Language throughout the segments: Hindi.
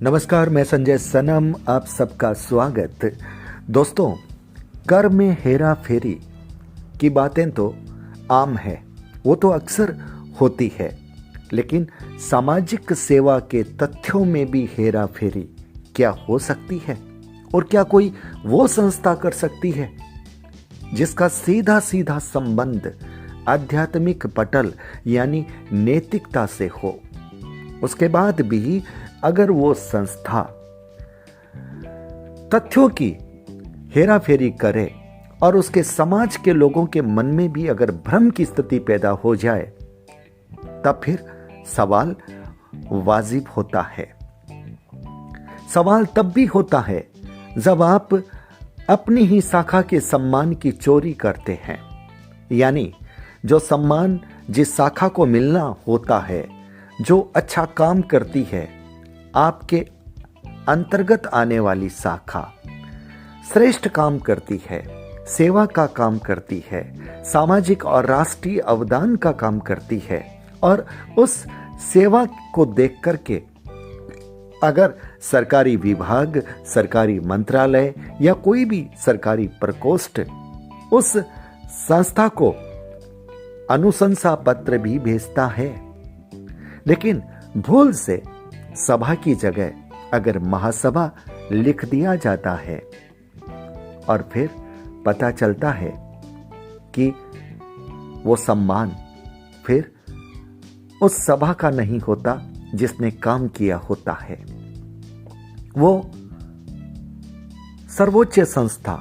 नमस्कार, मैं संजय सनम, आप सबका स्वागत। दोस्तों, कर में हेरा फेरी की बातें तो आम है, वो तो अक्सर होती है, लेकिन सामाजिक सेवा के तथ्यों में भी हेरा फेरी क्या हो सकती है? और क्या कोई वो संस्था कर सकती है जिसका सीधा सीधा संबंध आध्यात्मिक पटल यानी नैतिकता से हो? उसके बाद भी अगर वो संस्था तथ्यों की हेराफेरी करे और उसके समाज के लोगों के मन में भी अगर भ्रम की स्थिति पैदा हो जाए, तब फिर सवाल वाजिब होता है। सवाल तब भी होता है जब आप अपनी ही शाखा के सम्मान की चोरी करते हैं, यानी जो सम्मान जिस शाखा को मिलना होता है, जो अच्छा काम करती है, आपके अंतर्गत आने वाली शाखा श्रेष्ठ काम करती है, सेवा का काम करती है, सामाजिक और राष्ट्रीय अवदान का काम करती है, और उस सेवा को देख करके अगर सरकारी विभाग, सरकारी मंत्रालय या कोई भी सरकारी प्रकोष्ठ उस संस्था को अनुशंसा पत्र भी भेजता है, लेकिन भूल से सभा की जगह अगर महासभा लिख दिया जाता है और फिर पता चलता है कि वो सम्मान फिर उस सभा का नहीं होता जिसने काम किया होता है, वो सर्वोच्च संस्था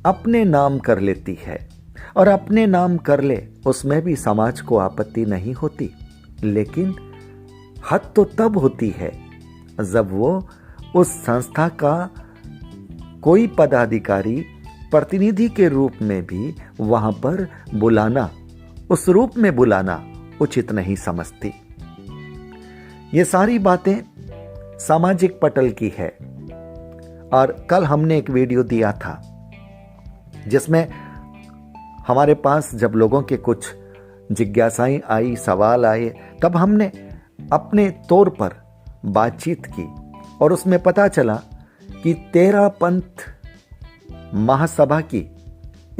अपने नाम कर लेती है, और अपने नाम कर ले उसमें भी समाज को आपत्ति नहीं होती, लेकिन हद तो तब होती है जब वो उस संस्था का कोई पदाधिकारी प्रतिनिधि के रूप में भी वहां पर बुलाना, उस रूप में बुलाना उचित नहीं समझती। ये सारी बातें सामाजिक पटल की है, और कल हमने एक वीडियो दिया था जिसमें हमारे पास जब लोगों के कुछ जिज्ञासाएं आई, सवाल आए, तब हमने अपने तौर पर बातचीत की और उसमें पता चला कि 13 पंथ महासभा की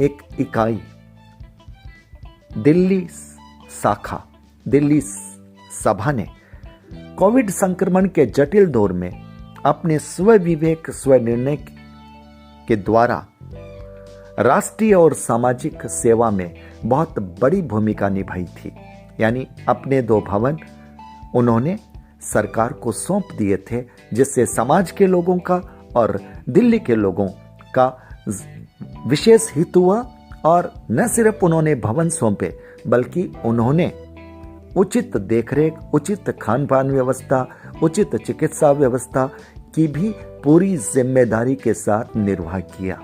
एक इकाई दिल्ली शाखा, दिल्ली सभा ने कोविड संक्रमण के जटिल दौर में अपने स्वविवेक, स्वनिर्णय के द्वारा राष्ट्रीय और सामाजिक सेवा में बहुत बड़ी भूमिका निभाई थी। यानी अपने 2 भवन उन्होंने सरकार को सौंप दिए थे, जिससे समाज के लोगों का और दिल्ली के लोगों का विशेष हित हुआ। और न सिर्फ उन्होंने भवन सौंपे, बल्कि उन्होंने उचित देखरेख, उचित खान पान व्यवस्था, उचित चिकित्सा व्यवस्था की भी पूरी जिम्मेदारी के साथ निर्वाह किया।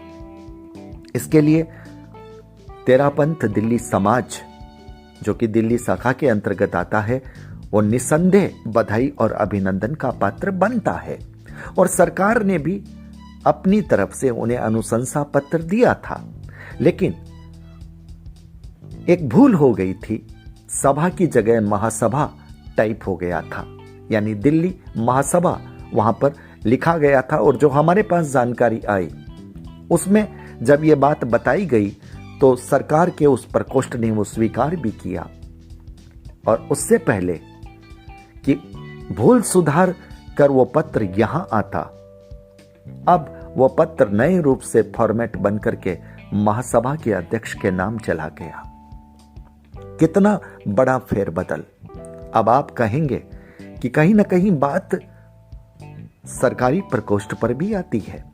इसके लिए 13 पंथ दिल्ली समाज, जो कि दिल्ली शाखा के अंतर्गत आता है, वो निसंदेह बधाई और अभिनंदन का पात्र बनता है। और सरकार ने भी अपनी तरफ से उन्हें अनुशंसा पत्र दिया था, लेकिन एक भूल हो गई थी, सभा की जगह महासभा टाइप हो गया था, यानी दिल्ली महासभा वहां पर लिखा गया था। और जो हमारे पास जानकारी आई उसमें जब ये बात बताई गई तो सरकार के उस प्रकोष्ठ ने वो स्वीकार भी किया, और उससे पहले कि भूल सुधार कर वो पत्र यहां आता, अब वो पत्र नए रूप से फॉर्मेट बन करके महासभा के अध्यक्ष के नाम चला गया। कितना बड़ा फेरबदल। अब आप कहेंगे कि कहीं ना कहीं बात सरकारी प्रकोष्ठ पर भी आती है,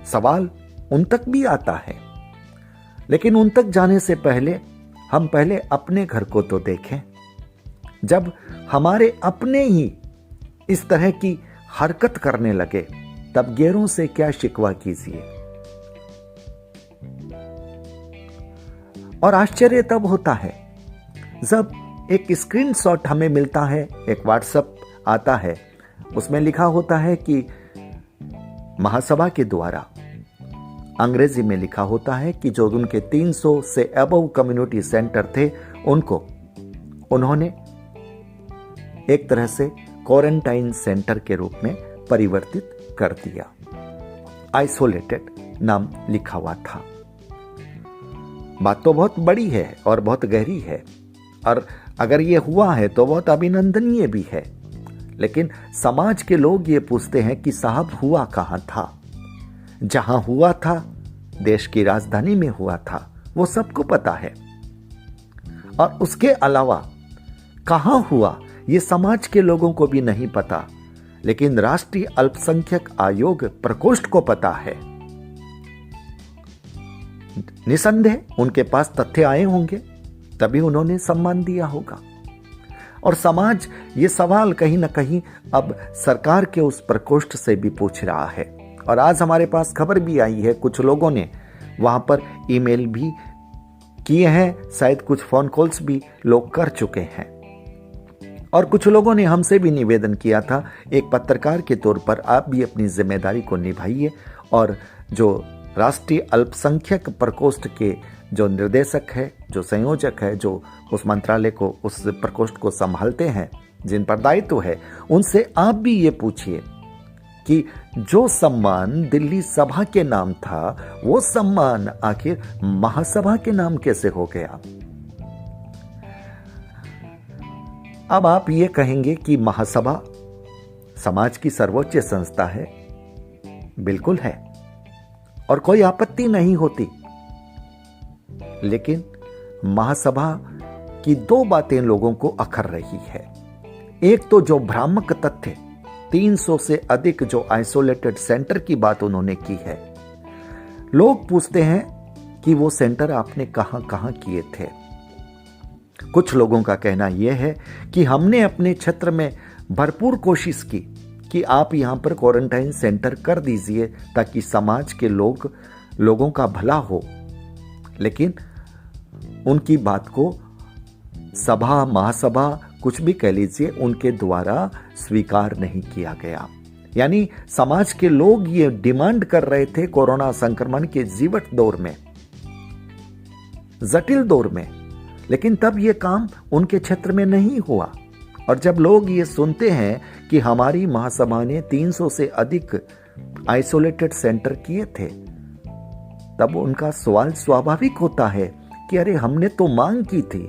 सवाल उन तक भी आता है, लेकिन उन तक जाने से पहले हम पहले अपने घर को तो देखें। जब हमारे अपने ही इस तरह की हरकत करने लगे, तब गैरों से क्या शिकवा कीजिए। और आश्चर्य तब होता है जब एक स्क्रीनशॉट हमें मिलता है, एक व्हाट्सएप आता है, उसमें लिखा होता है कि महासभा के द्वारा, अंग्रेजी में लिखा होता है कि जो उनके 300 से अबव कम्युनिटी सेंटर थे, उनको उन्होंने एक तरह से क्वारंटाइन सेंटर के रूप में परिवर्तित कर दिया। आइसोलेटेड नाम लिखा हुआ था। बात तो बहुत बड़ी है और बहुत गहरी है, और अगर ये हुआ है तो बहुत अभिनंदनीय भी है। लेकिन समाज के लोग ये पूछते हैं कि साहब हुआ कहां था? जहां हुआ था देश की राजधानी में हुआ था, वो सबको पता है। और उसके अलावा कहां हुआ ये समाज के लोगों को भी नहीं पता, लेकिन राष्ट्रीय अल्पसंख्यक आयोग प्रकोष्ठ को पता है। निसंदेह उनके पास तथ्य आए होंगे, तभी उन्होंने सम्मान दिया होगा। और समाज ये सवाल कहीं ना कहीं अब सरकार के उस प्रकोष्ठ से भी पूछ रहा है। और आज हमारे पास खबर भी आई है, कुछ लोगों ने वहां पर ईमेल भी किए हैं, शायद कुछ फोन कॉल्स भी लोग कर चुके हैं। और कुछ लोगों ने हमसे भी निवेदन किया था, एक पत्रकार के तौर पर आप भी अपनी जिम्मेदारी को निभाइए और जो राष्ट्रीय अल्पसंख्यक प्रकोष्ठ के जो निर्देशक है, जो संयोजक है, जो उस मंत्रालय को, उस प्रकोष्ठ को संभालते हैं, जिन पर दायित्व है, उनसे आप भी ये पूछिए कि जो सम्मान दिल्ली सभा के नाम था, वो सम्मान आखिर महासभा के नाम कैसे हो गया? अब आप ये कहेंगे कि महासभा समाज की सर्वोच्च संस्था है। बिल्कुल है, और कोई आपत्ति नहीं होती। लेकिन महासभा की दो बातें लोगों को अखर रही है। एक तो जो भ्रामक तथ्य 300 से अधिक जो आइसोलेटेड सेंटर की बात उन्होंने की है। लोग पूछते हैं कि वो सेंटर आपने कहां कहां किए थे। कुछ लोगों का कहना यह है कि हमने अपने क्षेत्र में भरपूर कोशिश की कि आप यहां पर क्वारंटाइन सेंटर कर दीजिए ताकि समाज के लोगों का भला हो। लेकिन उनकी बात को सभा, महासभा, कुछ भी कह लीजिए, उनके द्वारा स्वीकार नहीं किया गया। यानी समाज के लोग ये डिमांड कर रहे थे कोरोना संक्रमण के जीवट दौर में, जटिल दौर में, लेकिन तब ये काम उनके क्षेत्र में नहीं हुआ। और जब लोग ये सुनते हैं कि हमारी महासभा ने 300 से अधिक आइसोलेटेड सेंटर किए थे, तब उनका सवाल स्वाभाविक होता है कि अरे हमने तो मांग की थी,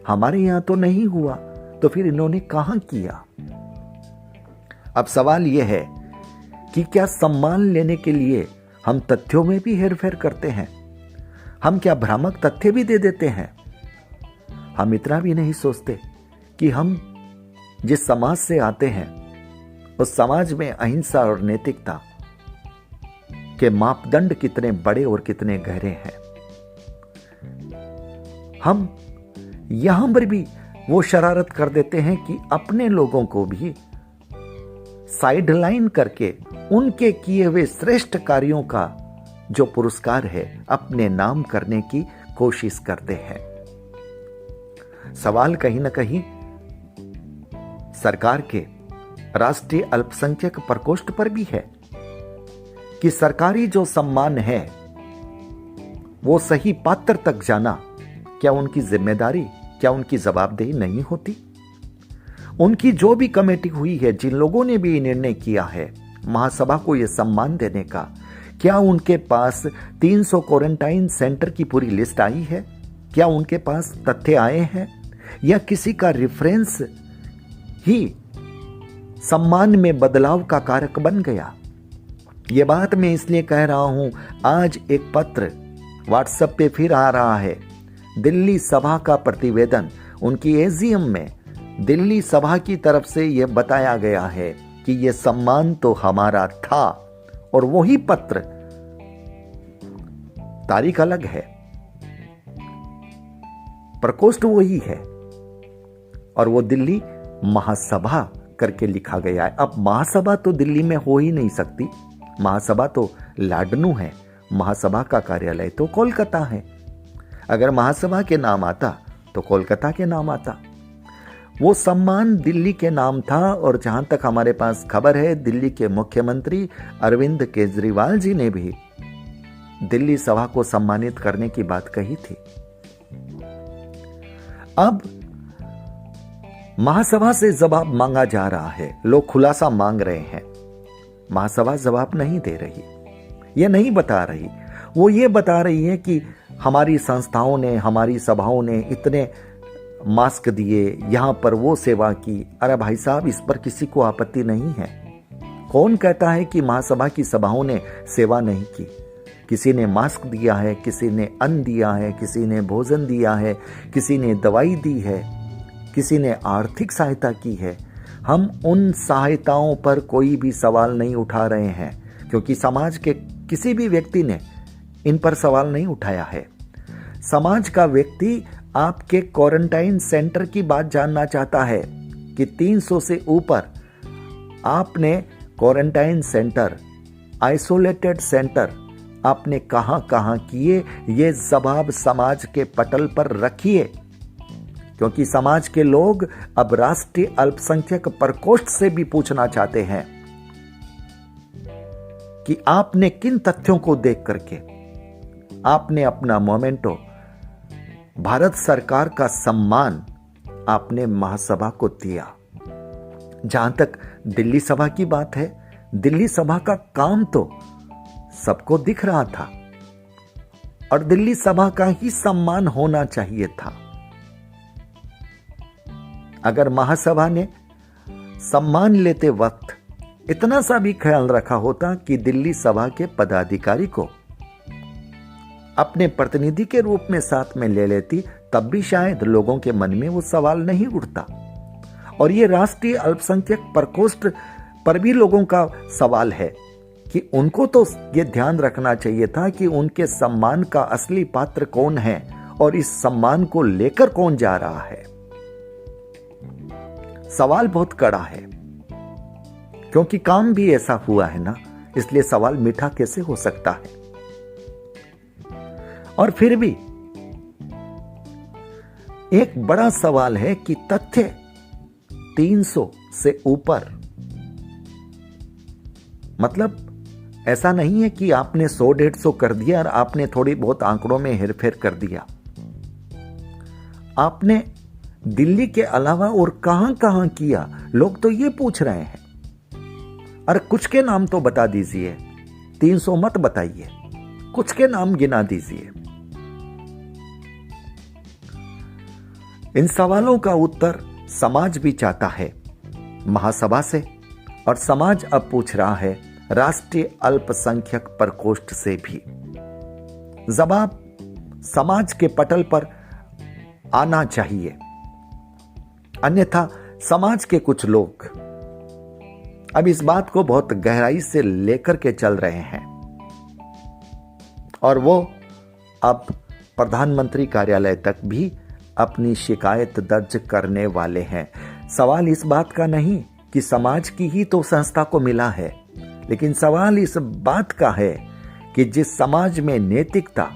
हमारे यहां तो नहीं हुआ, तो फिर इन्होंने कहां किया? अब सवाल यह है कि क्या सम्मान लेने के लिए हम तथ्यों में भी हेरफेर करते हैं? हम क्या भ्रामक तथ्य भी दे देते हैं? हम इतना भी नहीं सोचते कि हम जिस समाज से आते हैं उस समाज में अहिंसा और नैतिकता के मापदंड कितने बड़े और कितने गहरे हैं। हम यहां पर भी वो शरारत कर देते हैं कि अपने लोगों को भी साइडलाइन करके उनके किए हुए श्रेष्ठ कार्यों का जो पुरस्कार है अपने नाम करने की कोशिश करते हैं। सवाल कहीं ना कहीं सरकार के राष्ट्रीय अल्पसंख्यक प्रकोष्ठ पर भी है कि सरकारी जो सम्मान है वो सही पात्र तक जाना क्या उनकी जिम्मेदारी, क्या उनकी जवाबदेही नहीं होती? उनकी जो भी कमेटी हुई है, जिन लोगों ने भी निर्णय किया है महासभा को यह सम्मान देने का, क्या उनके पास 300 क्वारंटाइन सेंटर की पूरी लिस्ट आई है? क्या उनके पास तथ्य आए हैं, या किसी का रेफरेंस ही सम्मान में बदलाव का कारक बन गया? यह बात मैं इसलिए कह रहा हूं, आज एक पत्र व्हाट्सएप पे फिर आ रहा है। दिल्ली सभा का प्रतिवेदन, उनकी एजीएम में दिल्ली सभा की तरफ से यह बताया गया है कि यह सम्मान तो हमारा था, और वही पत्र, तारीख अलग है, प्रकोष्ठ वही है, और वो दिल्ली महासभा करके लिखा गया है। अब महासभा तो दिल्ली में हो ही नहीं सकती, महासभा तो लाडनू है, महासभा का कार्यालय तो कोलकाता है। अगर महासभा के नाम आता तो कोलकाता के नाम आता। वो सम्मान दिल्ली के नाम था, और जहां तक हमारे पास खबर है, दिल्ली के मुख्यमंत्री अरविंद केजरीवाल जी ने भी दिल्ली सभा को सम्मानित करने की बात कही थी। अब महासभा से जवाब मांगा जा रहा है, लोग खुलासा मांग रहे हैं। महासभा जवाब नहीं दे रही, ये नहीं बता रही। वो ये बता रही है कि हमारी संस्थाओं ने, हमारी सभाओं ने इतने मास्क दिए, यहां पर वो सेवा की। अरे भाई साहब, इस पर किसी को आपत्ति नहीं है। कौन कहता है कि महासभा की सभाओं ने सेवा नहीं की? किसी ने मास्क दिया है, किसी ने अन्न दिया है, किसी ने भोजन दिया है, किसी ने दवाई दी है, किसी ने आर्थिक सहायता की है। हम उन सहायताओं पर कोई भी सवाल नहीं उठा रहे हैं, क्योंकि समाज के किसी भी व्यक्ति ने इन पर सवाल नहीं उठाया है। समाज का व्यक्ति आपके क्वारंटाइन सेंटर की बात जानना चाहता है कि 300 से ऊपर आपने क्वारंटाइन सेंटर, आइसोलेटेड सेंटर आपने कहां कहां किए, ये जवाब समाज के पटल पर रखिए। क्योंकि समाज के लोग अब राष्ट्रीय अल्पसंख्यक प्रकोष्ठ से भी पूछना चाहते हैं कि आपने किन तथ्यों को देख करके आपने अपना मोमेंटो, भारत सरकार का सम्मान आपने महासभा को दिया। जहां तक दिल्ली सभा की बात है, दिल्ली सभा का काम तो सबको दिख रहा था और दिल्ली सभा का ही सम्मान होना चाहिए था। अगर महासभा ने सम्मान लेते वक्त इतना सा भी ख्याल रखा होता कि दिल्ली सभा के पदाधिकारी को अपने प्रतिनिधि के रूप में साथ में ले लेती, तब भी शायद लोगों के मन में वो सवाल नहीं उठता। और ये राष्ट्रीय अल्पसंख्यक प्रकोष्ठ पर भी लोगों का सवाल है कि उनको तो ये ध्यान रखना चाहिए था कि उनके सम्मान का असली पात्र कौन है और इस सम्मान को लेकर कौन जा रहा है। सवाल बहुत कड़ा है, क्योंकि काम भी ऐसा हुआ है ना, इसलिए सवाल मीठा कैसे हो सकता है। और फिर भी एक बड़ा सवाल है कि तथ्य 300 से ऊपर, मतलब ऐसा नहीं है कि आपने 100-150 कर दिया और आपने थोड़ी बहुत आंकड़ों में हेरफेर कर दिया। आपने दिल्ली के अलावा और कहां कहां किया, लोग तो ये पूछ रहे हैं। और कुछ के नाम तो बता दीजिए, 300 मत बताइए, कुछ के नाम गिना दीजिए। इन सवालों का उत्तर समाज भी चाहता है महासभा से, और समाज अब पूछ रहा है राष्ट्रीय अल्पसंख्यक प्रकोष्ठ से भी। जवाब समाज के पटल पर आना चाहिए, अन्यथा समाज के कुछ लोग अब इस बात को बहुत गहराई से लेकर के चल रहे हैं और वो अब प्रधानमंत्री कार्यालय तक भी अपनी शिकायत दर्ज करने वाले हैं। सवाल इस बात का नहीं कि समाज की ही तो संस्था को मिला है, लेकिन सवाल इस बात का है कि जिस समाज में नैतिकता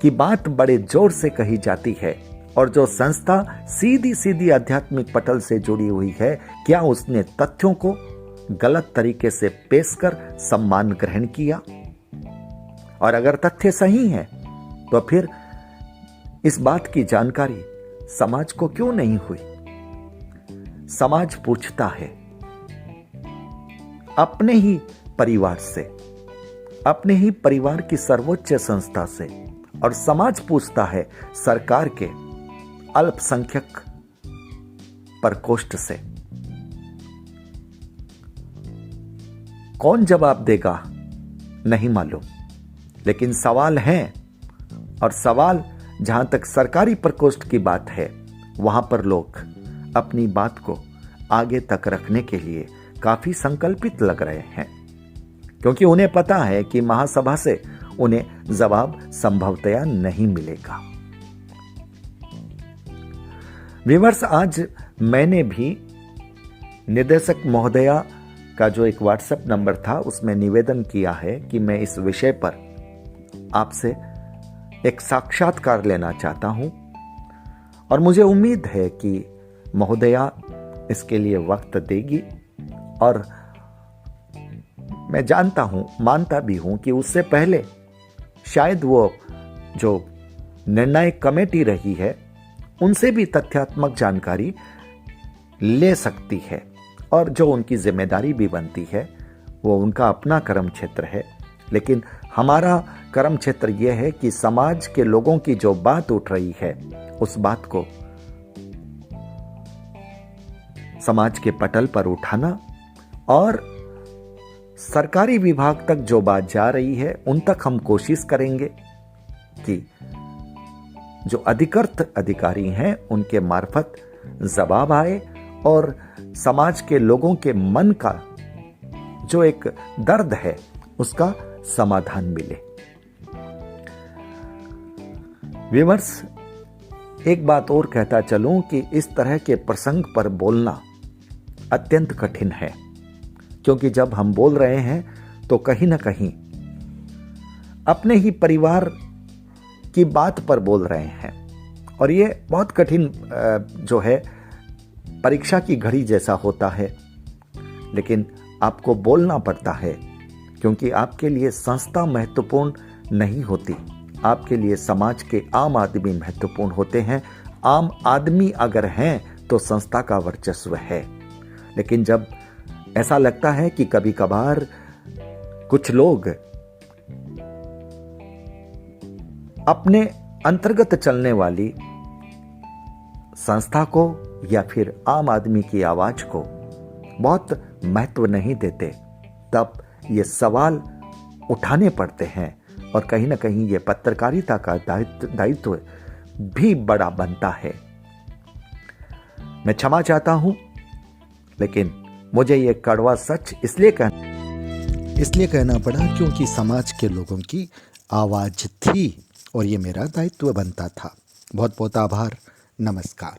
की बात बड़े जोर से कही जाती है और जो संस्था सीधी सीधी आध्यात्मिक पटल से जुड़ी हुई है, क्या उसने तथ्यों को गलत तरीके से पेश कर सम्मान ग्रहण किया? और अगर तथ्य सही है तो फिर इस बात की जानकारी समाज को क्यों नहीं हुई? समाज पूछता है अपने ही परिवार से, अपने ही परिवार की सर्वोच्च संस्था से, और समाज पूछता है सरकार के अल्पसंख्यक प्रकोष्ठ से। कौन जवाब देगा नहीं मालूम, लेकिन सवाल है, और सवाल जहां तक सरकारी प्रकोष्ठ की बात है वहां पर लोग अपनी बात को आगे तक रखने के लिए काफी संकल्पित लग रहे हैं, क्योंकि उन्हें पता है कि महासभा से उन्हें जवाब संभवतया नहीं मिलेगा। व्यूअर्स, आज मैंने भी निदेशक महोदया का जो एक व्हाट्सएप नंबर था उसमें निवेदन किया है कि मैं इस विषय पर आपसे एक साक्षात्कार लेना चाहता हूं, और मुझे उम्मीद है कि महोदया इसके लिए वक्त देगी। और मैं जानता हूं, मानता भी हूं कि उससे पहले शायद वो जो निर्णायक कमेटी रही है उनसे भी तथ्यात्मक जानकारी ले सकती है। और जो उनकी जिम्मेदारी भी बनती है, वो उनका अपना कर्म क्षेत्र है। लेकिन हमारा कर्म क्षेत्र यह है कि समाज के लोगों की जो बात उठ रही है, उस बात को समाज के पटल पर उठाना और सरकारी विभाग तक जो बात जा रही है उन तक हम कोशिश करेंगे कि जो अधिकृत अधिकारी हैं उनके मार्फत जवाब आए और समाज के लोगों के मन का जो एक दर्द है उसका समाधान मिले। व्यूअर्स, एक बात और कहता चलूं कि इस तरह के प्रसंग पर बोलना अत्यंत कठिन है, क्योंकि जब हम बोल रहे हैं तो कहीं ना कहीं अपने ही परिवार की बात पर बोल रहे हैं। और ये बहुत कठिन जो है परीक्षा की घड़ी जैसा होता है, लेकिन आपको बोलना पड़ता है, क्योंकि आपके लिए संस्था महत्वपूर्ण नहीं होती, आपके लिए समाज के आम आदमी महत्वपूर्ण होते हैं। आम आदमी अगर हैं तो संस्था का वर्चस्व है। लेकिन जब ऐसा लगता है कि कभी कभार कुछ लोग अपने अंतर्गत चलने वाली संस्था को या फिर आम आदमी की आवाज को बहुत महत्व नहीं देते, तब ये सवाल उठाने पड़ते हैं। और कहीं ना कहीं ये पत्रकारिता का दायित्व भी बड़ा बनता है। मैं क्षमा चाहता हूं, लेकिन मुझे ये कड़वा सच इसलिए कहना पड़ा क्योंकि समाज के लोगों की आवाज थी और ये मेरा दायित्व बनता था। बहुत बहुत आभार। नमस्कार।